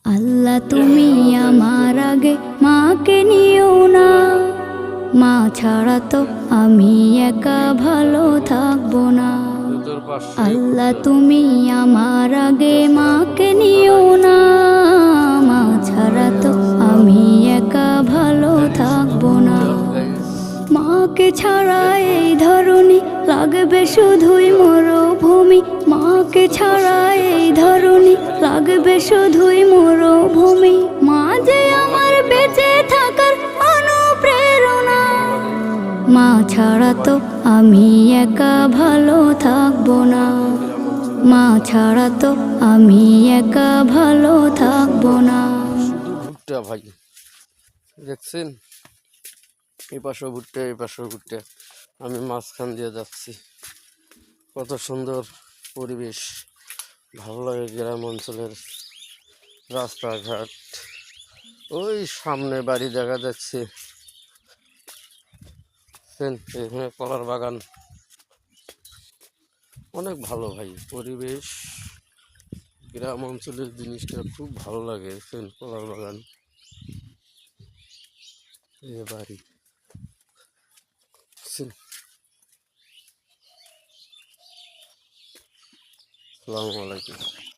আল্লাহ তুমি আমার আগে মাকে নিও না, মা ছাড়া তো আমি একা ভালো থাকবো না। আল্লাহ তুমি আমার আগে মাকে নিও না, মা ছাড়া তো আমি একা ভালো থাকবো না। মাকে ছাড়া এই ধরনী লাগবে শুধুই মরুভূমি, মাকে ছাড়া এই ধরনী লাগবে শুধুই মরুভূমি। মা যে আমার বেঁচে থাকার অনুপ্রেরণা, মা ছাড়া তো আমি একা ভালো থাকবো না। মা ছাড়া তো আমি একা ভালো থাকবো না। ভুট্টা ভাই দেখছেন, এই পাশেও ভুট্টা এই পাশেও ভুট্টা, আমি মাঝখান দিয়ে যাচ্ছি। কত সুন্দর পরিবেশ, ভালো লাগে গ্রাম অঞ্চলের রাস্তাঘাট। ওই সামনে বাড়ি দেখা যাচ্ছে, এখানে কলার বাগান, অনেক ভালো ভাই পরিবেশ। গ্রাম অঞ্চলের জিনিসটা খুব ভালো লাগে। কলার বাগান, এ বাড়ি। আসসালামু আলাইকুম।